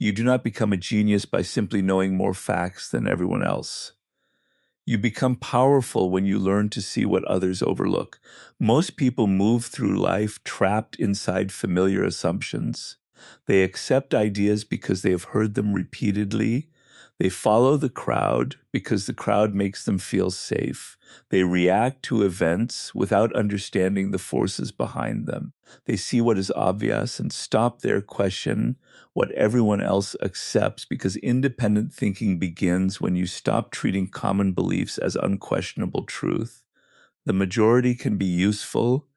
You do not become a genius by simply knowing more facts than everyone else. You become powerful when you learn to see what others overlook. Most people move through life trapped inside familiar assumptions. They accept ideas because they have heard them repeatedly. They follow the crowd because the crowd makes them feel safe. They react to events without understanding the forces behind them. They see what is obvious and stop their question what everyone else accepts, because independent thinking begins when you stop treating common beliefs as unquestionable truth. The majority can be useful,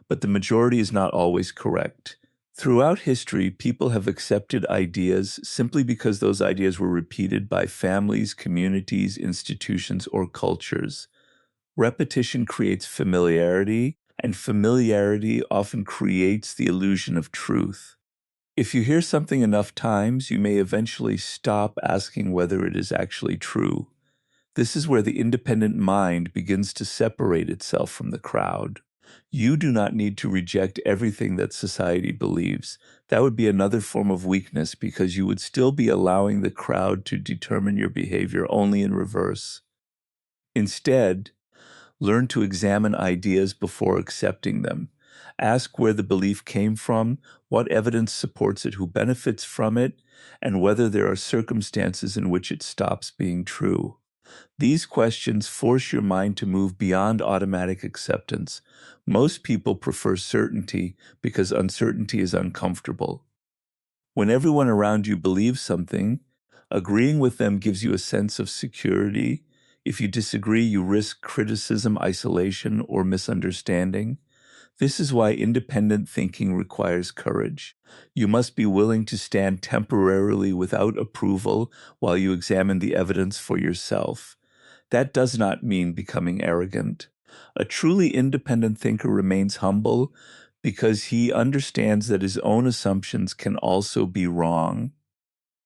but the majority is not always correct. Throughout history, people have accepted ideas simply because those ideas were repeated by families, communities, institutions, or cultures. Repetition creates familiarity, and familiarity often creates the illusion of truth. If you hear something enough times, you may eventually stop asking whether it is actually true. This is where the independent mind begins to separate itself from the crowd. You do not need to reject everything that society believes. That would be another form of weakness, because you would still be allowing the crowd to determine your behavior, only in reverse. Instead, learn to examine ideas before accepting them. Ask where the belief came from, what evidence supports it, who benefits from it, and whether there are circumstances in which it stops being true. These questions force your mind to move beyond automatic acceptance. Most people prefer certainty because uncertainty is uncomfortable. When everyone around you believes something, agreeing with them gives you a sense of security. If you disagree, you risk criticism, isolation, or misunderstanding. This is why independent thinking requires courage. You must be willing to stand temporarily without approval while you examine the evidence for yourself. That does not mean becoming arrogant. A truly independent thinker remains humble because he understands that his own assumptions can also be wrong.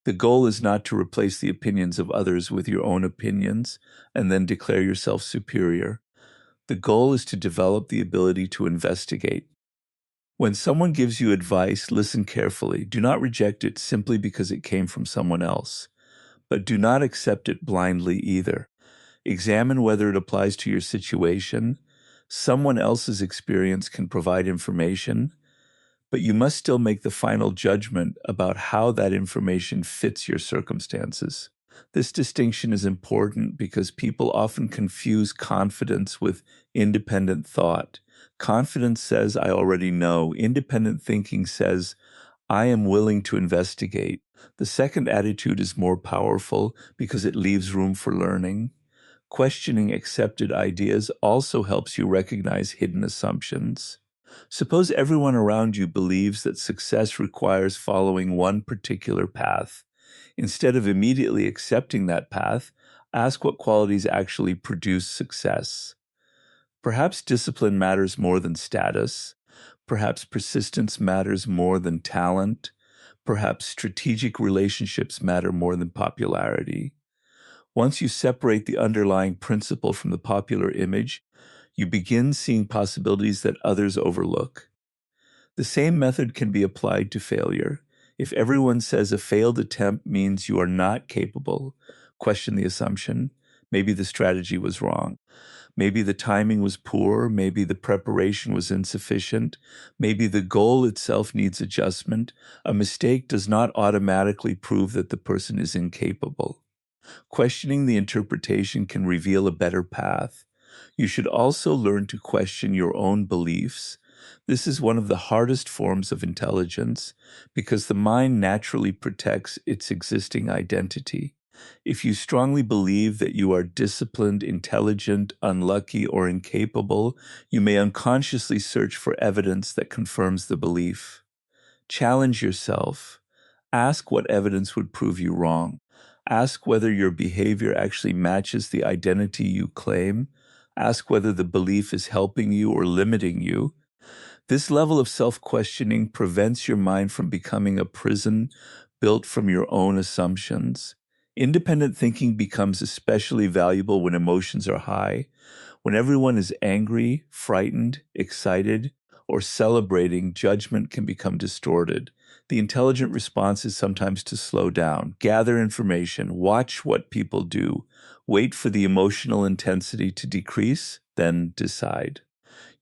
The goal is not to replace the opinions of others with your own opinions and then declare yourself superior. The goal is to develop the ability to investigate. When someone gives you advice, listen carefully. Do not reject it simply because it came from someone else, but do not accept it blindly either. Examine whether it applies to your situation. Someone else's experience can provide information, but you must still make the final judgment about how that information fits your circumstances. This distinction is important because people often confuse confidence with independent thought. Confidence says, I already know. Independent thinking says, I am willing to investigate. The second attitude is more powerful because it leaves room for learning. Questioning accepted ideas also helps you recognize hidden assumptions. Suppose everyone around you believes that success requires following one particular path. Instead of immediately accepting that path, ask what qualities actually produce success. Perhaps discipline matters more than status. Perhaps persistence matters more than talent. Perhaps strategic relationships matter more than popularity. Once you separate the underlying principle from the popular image, you begin seeing possibilities that others overlook. The same method can be applied to failure. If everyone says a failed attempt means you are not capable, question the assumption. Maybe the strategy was wrong. Maybe the timing was poor. Maybe the preparation was insufficient. Maybe the goal itself needs adjustment. A mistake does not automatically prove that the person is incapable. Questioning the interpretation can reveal a better path. You should also learn to question your own beliefs. This is one of the hardest forms of intelligence because the mind naturally protects its existing identity. If you strongly believe that you are disciplined, intelligent, unlucky, or incapable, you may unconsciously search for evidence that confirms the belief. Challenge yourself. Ask what evidence would prove you wrong. Ask whether your behavior actually matches the identity you claim. Ask whether the belief is helping you or limiting you. This level of self-questioning prevents your mind from becoming a prison built from your own assumptions. Independent thinking becomes especially valuable when emotions are high. When everyone is angry, frightened, excited, or celebrating, judgment can become distorted. The intelligent response is sometimes to slow down, gather information, watch what people do, wait for the emotional intensity to decrease, then decide.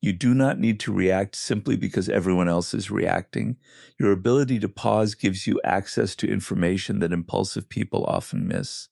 You do not need to react simply because everyone else is reacting. Your ability to pause gives you access to information that impulsive people often miss.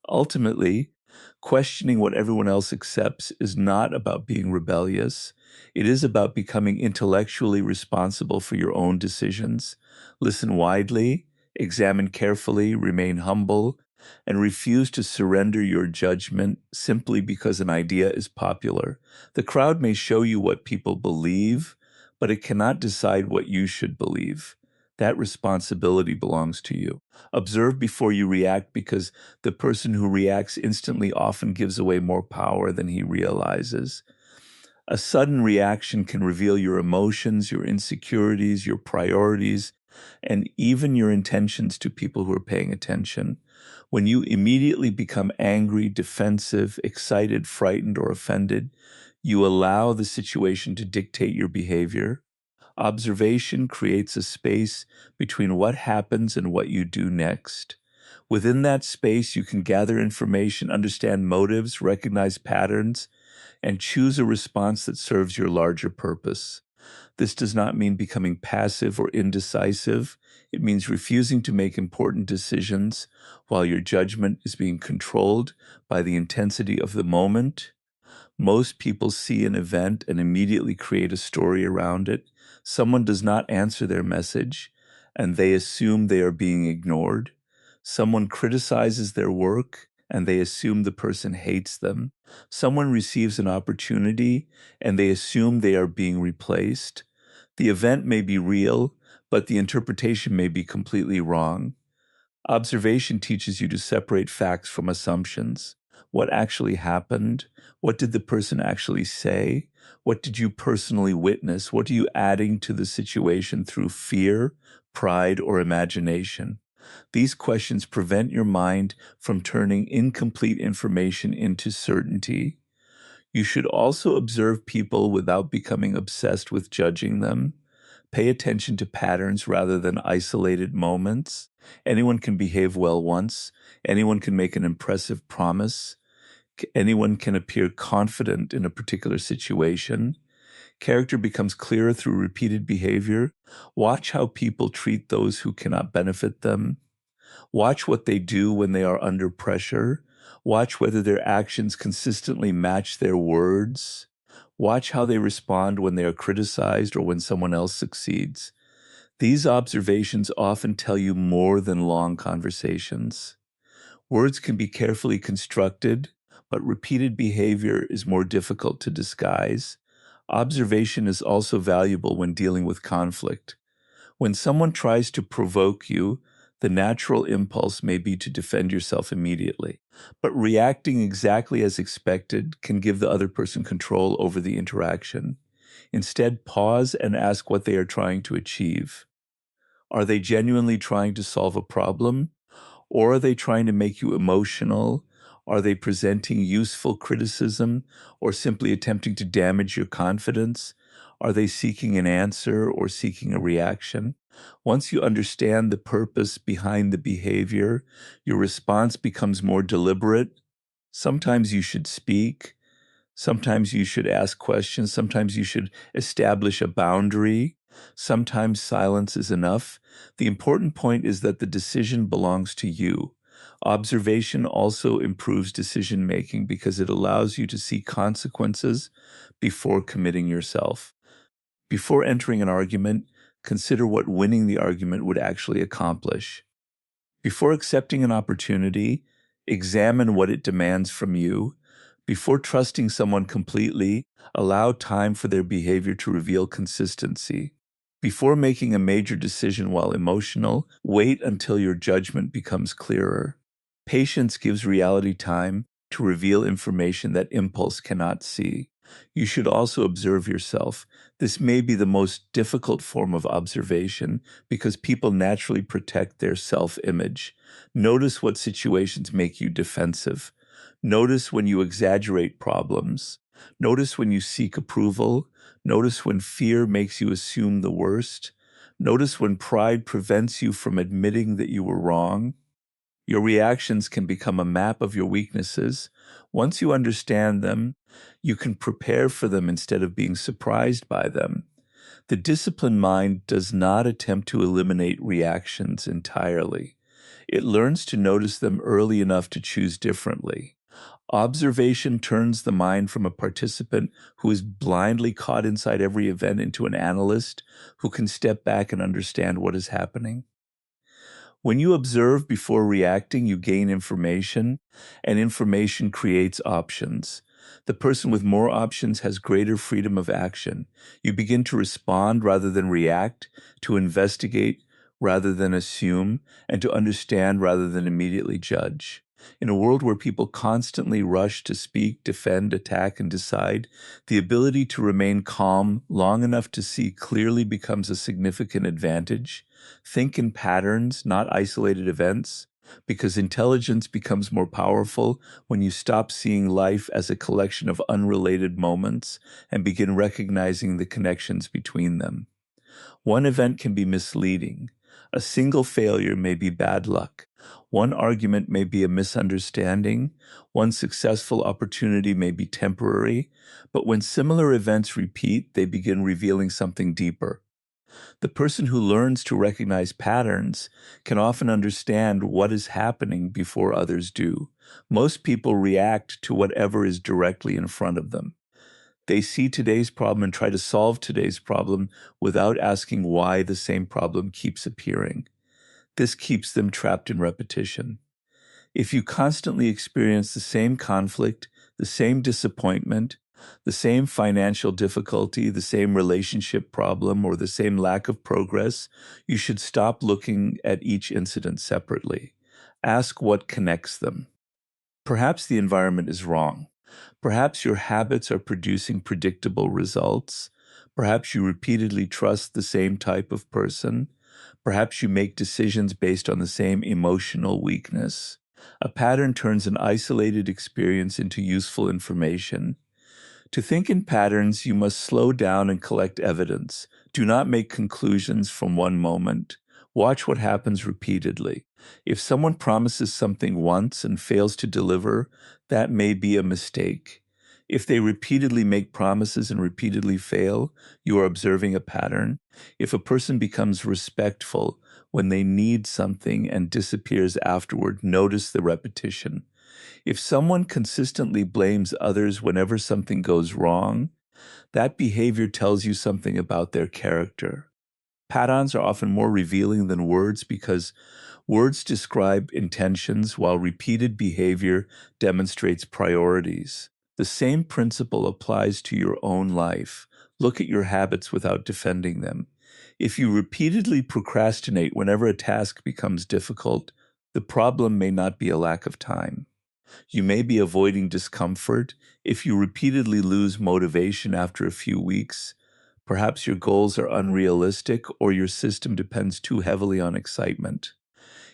Ultimately, questioning what everyone else accepts is not about being rebellious. It is about becoming intellectually responsible for your own decisions. Listen widely, examine carefully, remain humble, and refuse to surrender your judgment simply because an idea is popular. The crowd may show you what people believe, but it cannot decide what you should believe. That responsibility belongs to you. Observe before you react because the person who reacts instantly often gives away more power than he realizes. A sudden reaction can reveal your emotions, your insecurities, your priorities, and even your intentions to people who are paying attention. When you immediately become angry, defensive, excited, frightened, or offended, you allow the situation to dictate your behavior. Observation creates a space between what happens and what you do next. Within that space, you can gather information, understand motives, recognize patterns, and choose a response that serves your larger purpose. This does not mean becoming passive or indecisive. It means refusing to make important decisions while your judgment is being controlled by the intensity of the moment. Most people see an event and immediately create a story around it. Someone does not answer their message, and they assume they are being ignored. Someone criticizes their work, and they assume the person hates them. Someone receives an opportunity, and they assume they are being replaced. The event may be real, but the interpretation may be completely wrong. Observation teaches you to separate facts from assumptions. What actually happened? What did the person actually say? What did you personally witness? What are you adding to the situation through fear, pride, or imagination? These questions prevent your mind from turning incomplete information into certainty. You should also observe people without becoming obsessed with judging them. Pay attention to patterns rather than isolated moments. Anyone can behave well once. Anyone can make an impressive promise. Anyone can appear confident in a particular situation. Character becomes clearer through repeated behavior. Watch how people treat those who cannot benefit them. Watch what they do when they are under pressure. Watch whether their actions consistently match their words. Watch how they respond when they are criticized or when someone else succeeds. These observations often tell you more than long conversations. Words can be carefully constructed, but repeated behavior is more difficult to disguise. Observation is also valuable when dealing with conflict. When someone tries to provoke you, the natural impulse may be to defend yourself immediately. But reacting exactly as expected can give the other person control over the interaction. Instead, pause and ask what they are trying to achieve. Are they genuinely trying to solve a problem? Or are they trying to make you emotional? Are they presenting useful criticism or simply attempting to damage your confidence? Are they seeking an answer or seeking a reaction? Once you understand the purpose behind the behavior, your response becomes more deliberate. Sometimes you should speak. Sometimes you should ask questions. Sometimes you should establish a boundary. Sometimes silence is enough. The important point is that the decision belongs to you. Observation also improves decision making because it allows you to see consequences before committing yourself. Before entering an argument, consider what winning the argument would actually accomplish. Before accepting an opportunity, examine what it demands from you. Before trusting someone completely, allow time for their behavior to reveal consistency. Before making a major decision while emotional, wait until your judgment becomes clearer. Patience gives reality time to reveal information that impulse cannot see. You should also observe yourself. This may be the most difficult form of observation because people naturally protect their self-image. Notice what situations make you defensive. Notice when you exaggerate problems. Notice when you seek approval. Notice when fear makes you assume the worst. Notice when pride prevents you from admitting that you were wrong. Your reactions can become a map of your weaknesses. Once you understand them, you can prepare for them instead of being surprised by them. The disciplined mind does not attempt to eliminate reactions entirely. It learns to notice them early enough to choose differently. Observation turns the mind from a participant who is blindly caught inside every event into an analyst who can step back and understand what is happening. When you observe before reacting, you gain information, and information creates options. The person with more options has greater freedom of action. You begin to respond rather than react, to investigate rather than assume, and to understand rather than immediately judge. In a world where people constantly rush to speak, defend, attack, and decide, the ability to remain calm long enough to see clearly becomes a significant advantage. Think in patterns, not isolated events, because intelligence becomes more powerful when you stop seeing life as a collection of unrelated moments and begin recognizing the connections between them. One event can be misleading. A single failure may be bad luck. One argument may be a misunderstanding. One successful opportunity may be temporary. But when similar events repeat, they begin revealing something deeper. The person who learns to recognize patterns can often understand what is happening before others do. Most people react to whatever is directly in front of them. They see today's problem and try to solve today's problem without asking why the same problem keeps appearing. This keeps them trapped in repetition. If you constantly experience the same conflict, the same disappointment, the same financial difficulty, the same relationship problem, or the same lack of progress, you should stop looking at each incident separately. Ask what connects them. Perhaps the environment is wrong. Perhaps your habits are producing predictable results. Perhaps you repeatedly trust the same type of person. Perhaps you make decisions based on the same emotional weakness. A pattern turns an isolated experience into useful information. To think in patterns, you must slow down and collect evidence. Do not make conclusions from one moment. Watch what happens repeatedly. If someone promises something once and fails to deliver, that may be a mistake. If they repeatedly make promises and repeatedly fail, you are observing a pattern. If a person becomes respectful when they need something and disappears afterward, notice the repetition. If someone consistently blames others whenever something goes wrong, that behavior tells you something about their character. Patterns are often more revealing than words because words describe intentions while repeated behavior demonstrates priorities. The same principle applies to your own life. Look at your habits without defending them. If you repeatedly procrastinate whenever a task becomes difficult, the problem may not be a lack of time. You may be avoiding discomfort. If you repeatedly lose motivation after a few weeks, perhaps your goals are unrealistic or your system depends too heavily on excitement.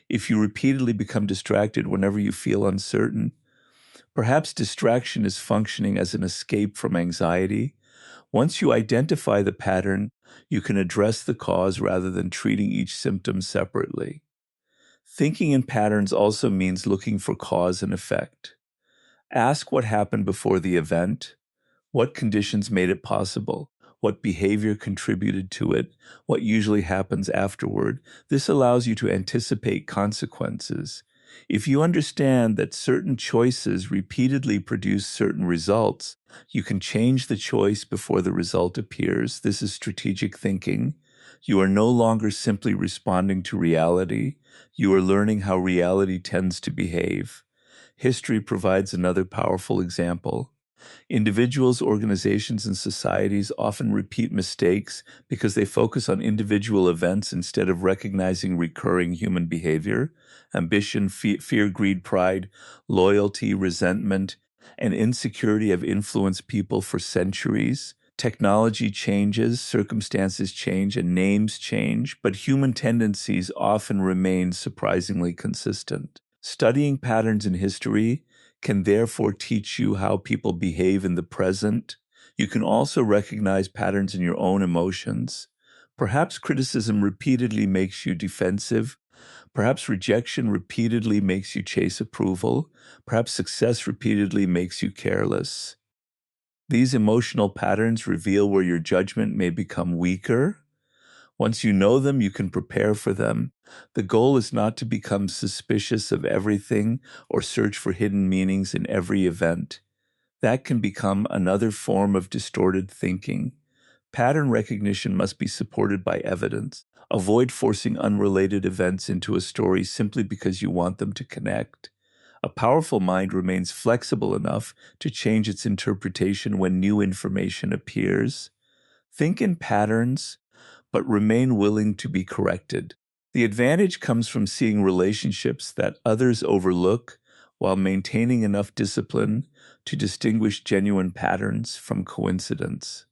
If you repeatedly become distracted whenever you feel uncertain, perhaps distraction is functioning as an escape from anxiety. Once you identify the pattern, you can address the cause rather than treating each symptom separately. Thinking in patterns also means looking for cause and effect. Ask what happened before the event, what conditions made it possible, what behavior contributed to it, what usually happens afterward. This allows you to anticipate consequences. If you understand that certain choices repeatedly produce certain results, you can change the choice before the result appears. This is strategic thinking. You are no longer simply responding to reality. You are learning how reality tends to behave. History provides another powerful example. Individuals, organizations, and societies often repeat mistakes because they focus on individual events instead of recognizing recurring human behavior. Ambition, fear, greed, pride, loyalty, resentment, and insecurity have influenced people for centuries. Technology changes, circumstances change, and names change, but human tendencies often remain surprisingly consistent. Studying patterns in history can therefore teach you how people behave in the present. You can also recognize patterns in your own emotions. Perhaps criticism repeatedly makes you defensive. Perhaps rejection repeatedly makes you chase approval. Perhaps success repeatedly makes you careless. These emotional patterns reveal where your judgment may become weaker. Once you know them, you can prepare for them. The goal is not to become suspicious of everything or search for hidden meanings in every event. That can become another form of distorted thinking. Pattern recognition must be supported by evidence. Avoid forcing unrelated events into a story simply because you want them to connect. A powerful mind remains flexible enough to change its interpretation when new information appears. Think in patterns, but remain willing to be corrected. The advantage comes from seeing relationships that others overlook while maintaining enough discipline to distinguish genuine patterns from coincidence.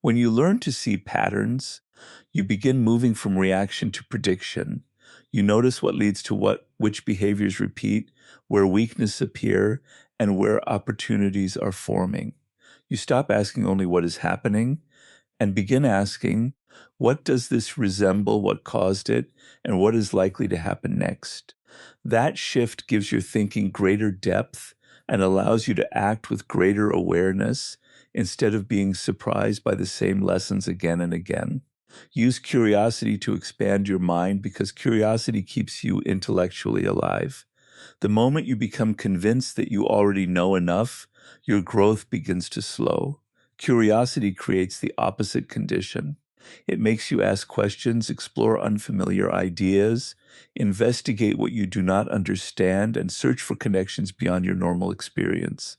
When you learn to see patterns, you begin moving from reaction to prediction. You notice what leads to which behaviors repeat, where weaknesses appear, and where opportunities are forming. You stop asking only what is happening and begin asking, what does this resemble, what caused it, and what is likely to happen next? That shift gives your thinking greater depth and allows you to act with greater awareness instead of being surprised by the same lessons again and again. Use curiosity to expand your mind because curiosity keeps you intellectually alive. The moment you become convinced that you already know enough, your growth begins to slow. Curiosity creates the opposite condition. It makes you ask questions, explore unfamiliar ideas, investigate what you do not understand, and search for connections beyond your normal experience.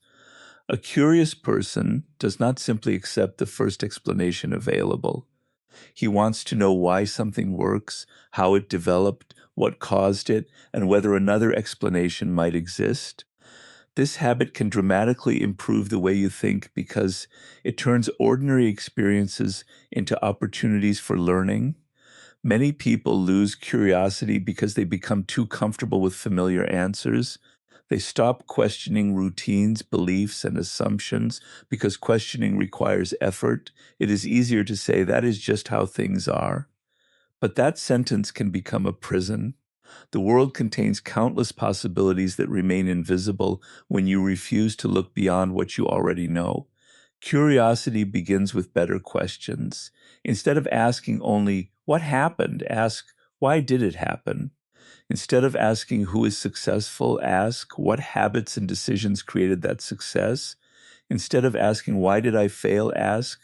A curious person does not simply accept the first explanation available. He wants to know why something works, how it developed, what caused it, and whether another explanation might exist. This habit can dramatically improve the way you think because it turns ordinary experiences into opportunities for learning. Many people lose curiosity because they become too comfortable with familiar answers. They stop questioning routines, beliefs, and assumptions because questioning requires effort. It is easier to say that is just how things are. But that sentence can become a prison. The world contains countless possibilities that remain invisible when you refuse to look beyond what you already know. Curiosity begins with better questions. Instead of asking only, what happened? Ask, why did it happen? Instead of asking who is successful, ask, what habits and decisions created that success? Instead of asking, why did I fail? Ask,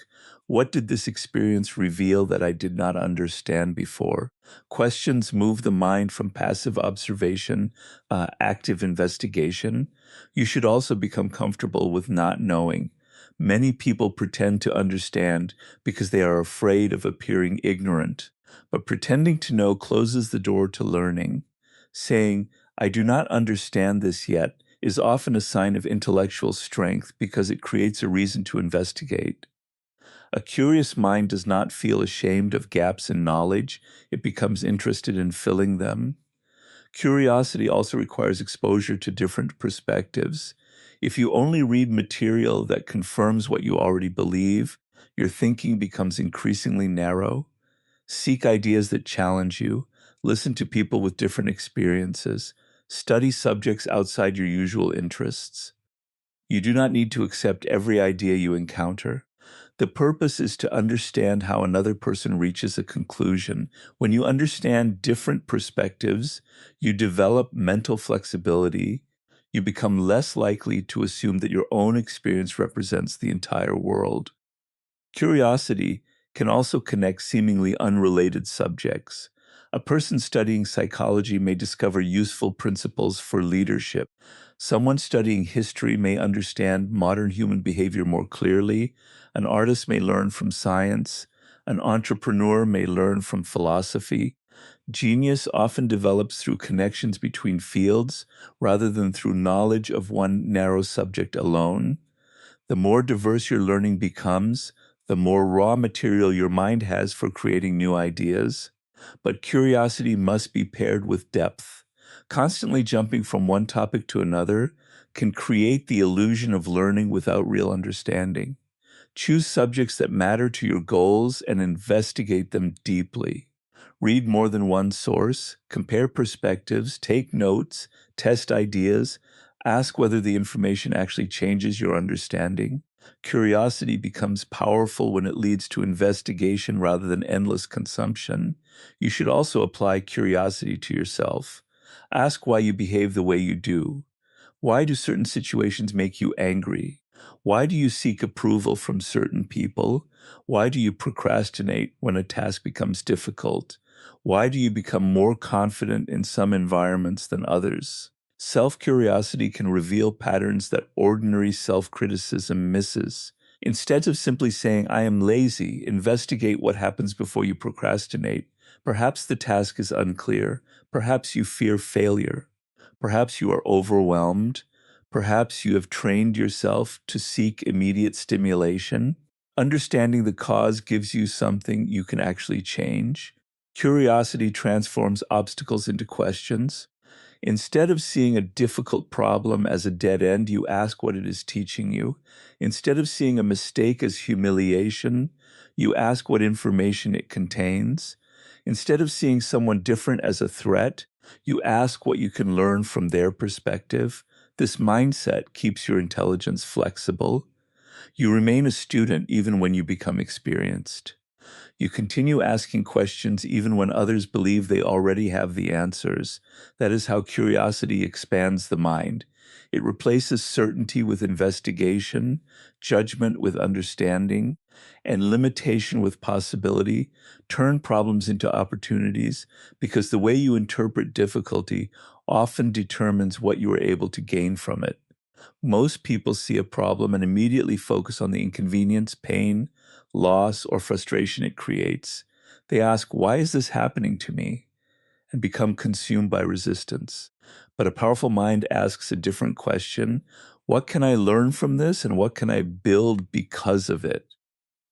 what did this experience reveal that I did not understand before? Questions move the mind from passive observation, active investigation. You should also become comfortable with not knowing. Many people pretend to understand because they are afraid of appearing ignorant, but pretending to know closes the door to learning. Saying, I do not understand this yet, is often a sign of intellectual strength because it creates a reason to investigate. A curious mind does not feel ashamed of gaps in knowledge. It becomes interested in filling them. Curiosity also requires exposure to different perspectives. If you only read material that confirms what you already believe, your thinking becomes increasingly narrow. Seek ideas that challenge you. Listen to people with different experiences. Study subjects outside your usual interests. You do not need to accept every idea you encounter. The purpose is to understand how another person reaches a conclusion. When you understand different perspectives, you develop mental flexibility. You become less likely to assume that your own experience represents the entire world. Curiosity can also connect seemingly unrelated subjects. A person studying psychology may discover useful principles for leadership. Someone studying history may understand modern human behavior more clearly. An artist may learn from science. An entrepreneur may learn from philosophy. Genius often develops through connections between fields rather than through knowledge of one narrow subject alone. The more diverse your learning becomes, the more raw material your mind has for creating new ideas. But curiosity must be paired with depth. Constantly jumping from one topic to another can create the illusion of learning without real understanding. Choose subjects that matter to your goals and investigate them deeply. Read more than one source, compare perspectives, take notes, test ideas, ask whether the information actually changes your understanding. Curiosity becomes powerful when it leads to investigation rather than endless consumption. You should also apply curiosity to yourself. Ask why you behave the way you do. Why do certain situations make you angry? Why do you seek approval from certain people? Why do you procrastinate when a task becomes difficult? Why do you become more confident in some environments than others? Self-curiosity can reveal patterns that ordinary self-criticism misses. Instead of simply saying, I am lazy, investigate what happens before you procrastinate. Perhaps the task is unclear. Perhaps you fear failure. Perhaps you are overwhelmed. Perhaps you have trained yourself to seek immediate stimulation. Understanding the cause gives you something you can actually change. Curiosity transforms obstacles into questions. Instead of seeing a difficult problem as a dead end, you ask what it is teaching you. Instead of seeing a mistake as humiliation, you ask what information it contains. Instead of seeing someone different as a threat, you ask what you can learn from their perspective. This mindset keeps your intelligence flexible. You remain a student even when you become experienced. You continue asking questions even when others believe they already have the answers. That is how curiosity expands the mind. It replaces certainty with investigation, judgment with understanding, and limitation with possibility. Turn problems into opportunities because the way you interpret difficulty often determines what you are able to gain from it. Most people see a problem and immediately focus on the inconvenience, pain, loss, or frustration it creates. They ask, why is this happening to me? And become consumed by resistance. But a powerful mind asks a different question. What can I learn from this, and what can I build because of it?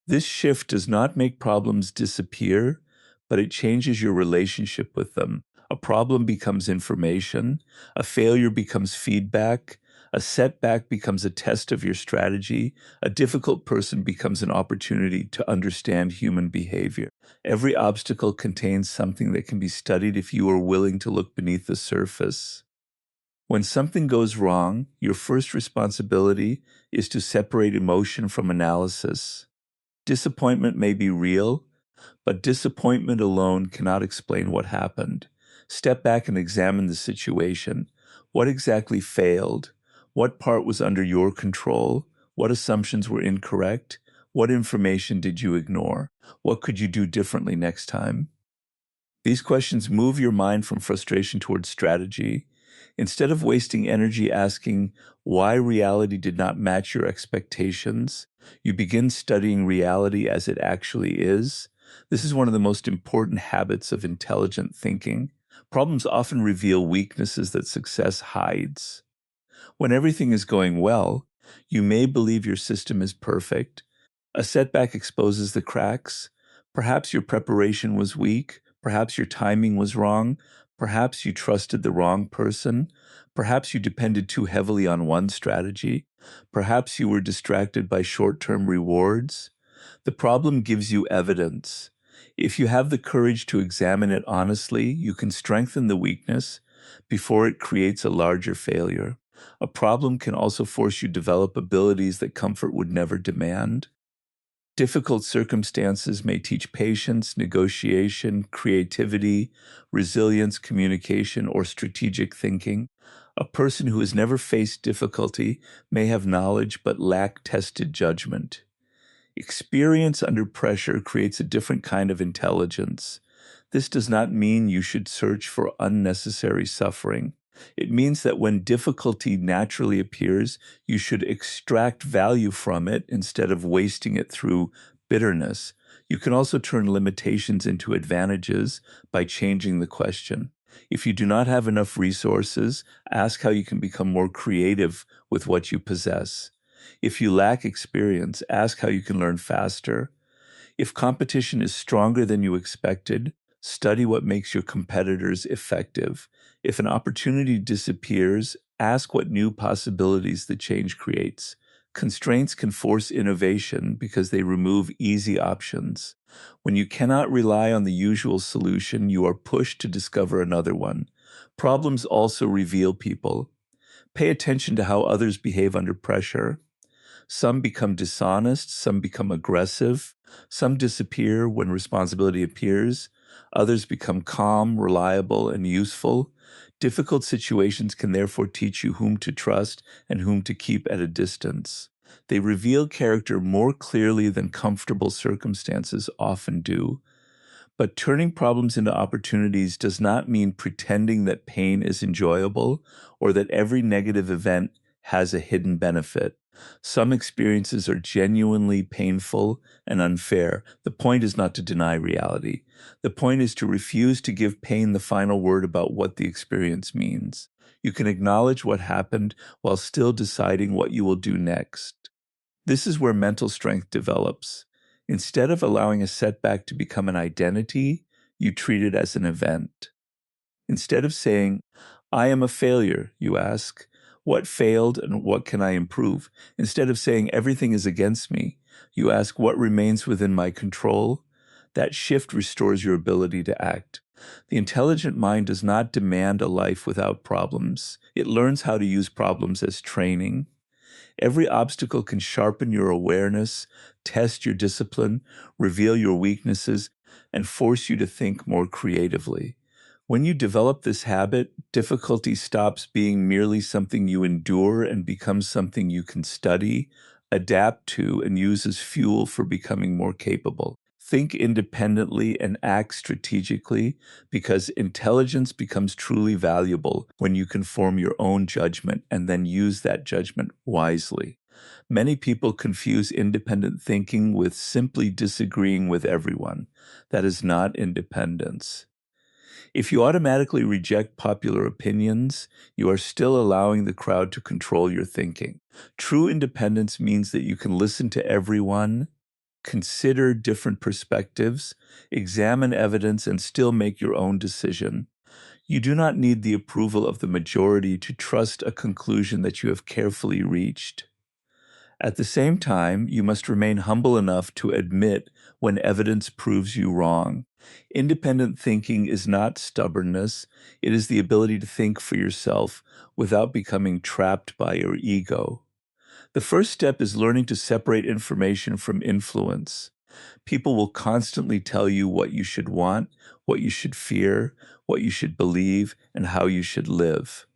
This shift does not make problems disappear, but it changes your relationship with them. A problem becomes information, a failure becomes feedback, a setback becomes a test of your strategy, a difficult person becomes an opportunity to understand human behavior. Every obstacle contains something that can be studied if you are willing to look beneath the surface. When something goes wrong, your first responsibility is to separate emotion from analysis. Disappointment may be real, but disappointment alone cannot explain what happened. Step back and examine the situation. What exactly failed? What part was under your control? What assumptions were incorrect? What information did you ignore? What could you do differently next time? These questions move your mind from frustration towards strategy. Instead of wasting energy asking why reality did not match your expectations, you begin studying reality as it actually is. This is one of the most important habits of intelligent thinking. Problems often reveal weaknesses that success hides. When everything is going well, you may believe your system is perfect. A setback exposes the cracks. Perhaps your preparation was weak. Perhaps your timing was wrong. Perhaps you trusted the wrong person. Perhaps you depended too heavily on one strategy. Perhaps you were distracted by short-term rewards. The problem gives you evidence. If you have the courage to examine it honestly, you can strengthen the weakness before it creates a larger failure. A problem can also force you to develop abilities that comfort would never demand. Difficult circumstances may teach patience, negotiation, creativity, resilience, communication, or strategic thinking. A person who has never faced difficulty may have knowledge but lack tested judgment. Experience under pressure creates a different kind of intelligence. This does not mean you should search for unnecessary suffering. It means that when difficulty naturally appears, you should extract value from it instead of wasting it through bitterness. You can also turn limitations into advantages by changing the question. If you do not have enough resources, ask how you can become more creative with what you possess. If you lack experience, ask how you can learn faster. If competition is stronger than you expected, study what makes your competitors effective. If an opportunity disappears, ask what new possibilities the change creates. Constraints can force innovation because they remove easy options. When you cannot rely on the usual solution, you are pushed to discover another one. Problems also reveal people. Pay attention to how others behave under pressure. Some become dishonest, some become aggressive, some disappear when responsibility appears, others become calm, reliable, and useful. Difficult situations can therefore teach you whom to trust and whom to keep at a distance. They reveal character more clearly than comfortable circumstances often do. But turning problems into opportunities does not mean pretending that pain is enjoyable or that every negative event has a hidden benefit. Some experiences are genuinely painful and unfair. The point is not to deny reality. The point is to refuse to give pain the final word about what the experience means. You can acknowledge what happened while still deciding what you will do next. This is where mental strength develops. Instead of allowing a setback to become an identity, you treat it as an event. Instead of saying, I am a failure, you ask, what failed and what can I improve? Instead of saying everything is against me, you ask what remains within my control. That shift restores your ability to act. The intelligent mind does not demand a life without problems. It learns how to use problems as training. Every obstacle can sharpen your awareness, test your discipline, reveal your weaknesses, and force you to think more creatively. When you develop this habit, difficulty stops being merely something you endure and becomes something you can study, adapt to, and use as fuel for becoming more capable. Think independently and act strategically because intelligence becomes truly valuable when you can form your own judgment and then use that judgment wisely. Many people confuse independent thinking with simply disagreeing with everyone. That is not independence. If you automatically reject popular opinions, you are still allowing the crowd to control your thinking. True independence means that you can listen to everyone, consider different perspectives, examine evidence, and still make your own decision. You do not need the approval of the majority to trust a conclusion that you have carefully reached. At the same time, you must remain humble enough to admit when evidence proves you wrong. Independent thinking is not stubbornness, it is the ability to think for yourself without becoming trapped by your ego. The first step is learning to separate information from influence. People will constantly tell you what you should want, what you should fear, what you should believe, and how you should live.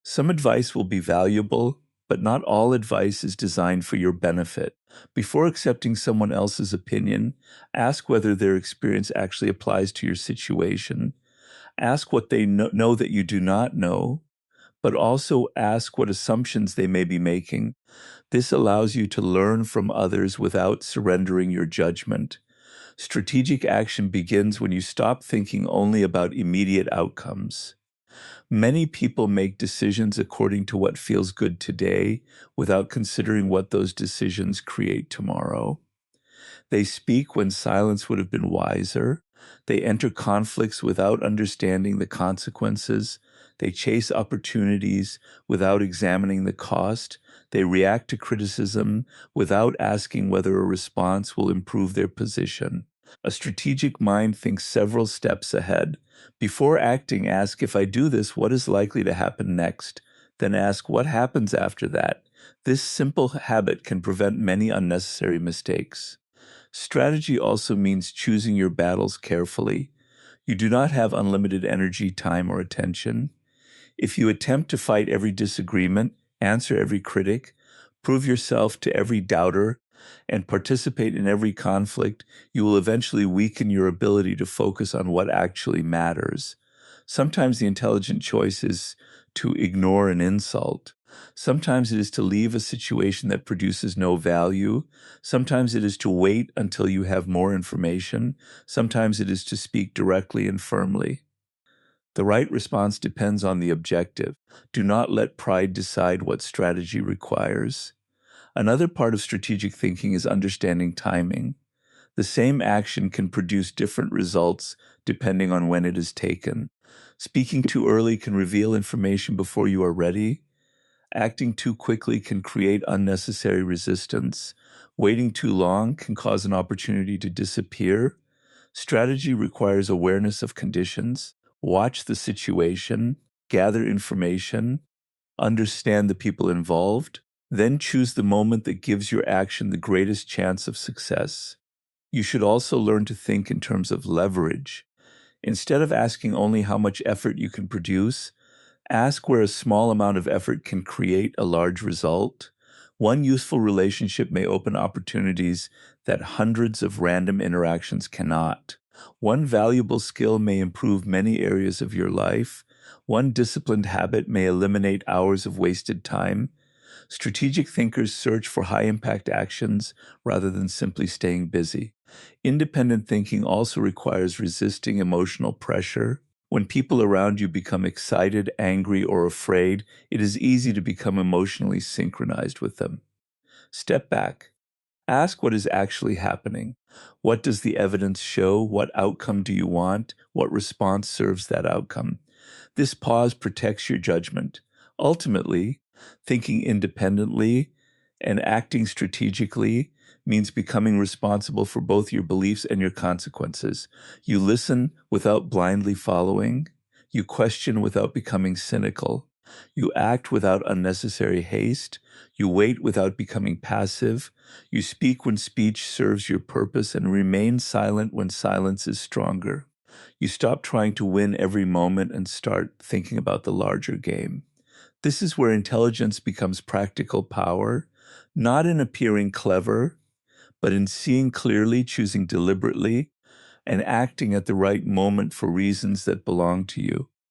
Some advice will be valuable, but not all advice is designed for your benefit. Before accepting someone else's opinion, ask whether their experience actually applies to your situation. Ask what they know that you do not know, but also ask what assumptions they may be making. This allows you to learn from others without surrendering your judgment. Strategic action begins when you stop thinking only about immediate outcomes. Many people make decisions according to what feels good today without considering what those decisions create tomorrow. They speak when silence would have been wiser. They enter conflicts without understanding the consequences. They chase opportunities without examining the cost. They react to criticism without asking whether a response will improve their position. A strategic mind thinks several steps ahead. Before acting, ask, if I do this, what is likely to happen next? Then ask, what happens after that? This simple habit can prevent many unnecessary mistakes. Strategy also means choosing your battles carefully. You do not have unlimited energy, time, or attention. If you attempt to fight every disagreement, answer every critic, prove yourself to every doubter, and participate in every conflict, you will eventually weaken your ability to focus on what actually matters. Sometimes the intelligent choice is to ignore an insult. Sometimes it is to leave a situation that produces no value. Sometimes it is to wait until you have more information. Sometimes it is to speak directly and firmly. The right response depends on the objective. Do not let pride decide what strategy requires. Another part of strategic thinking is understanding timing. The same action can produce different results depending on when it is taken. Speaking too early can reveal information before you are ready. Acting too quickly can create unnecessary resistance. Waiting too long can cause an opportunity to disappear. Strategy requires awareness of conditions. Watch the situation, gather information, understand the people involved, then choose the moment that gives your action the greatest chance of success. You should also learn to think in terms of leverage. Instead of asking only how much effort you can produce, ask where a small amount of effort can create a large result. One useful relationship may open opportunities that hundreds of random interactions cannot. One valuable skill may improve many areas of your life. One disciplined habit may eliminate hours of wasted time. Strategic thinkers search for high-impact actions rather than simply staying busy. Independent thinking also requires resisting emotional pressure. When people around you become excited, angry, or afraid, it is easy to become emotionally synchronized with them. Step back. Ask what is actually happening. What does the evidence show? What outcome do you want? What response serves that outcome? This pause protects your judgment. Ultimately, thinking independently and acting strategically means becoming responsible for both your beliefs and your consequences. You listen without blindly following. You question without becoming cynical. You act without unnecessary haste. You wait without becoming passive. You speak when speech serves your purpose and remain silent when silence is stronger. You stop trying to win every moment and start thinking about the larger game. This is where intelligence becomes practical power, not in appearing clever, but in seeing clearly, choosing deliberately, and acting at the right moment for reasons that belong to you.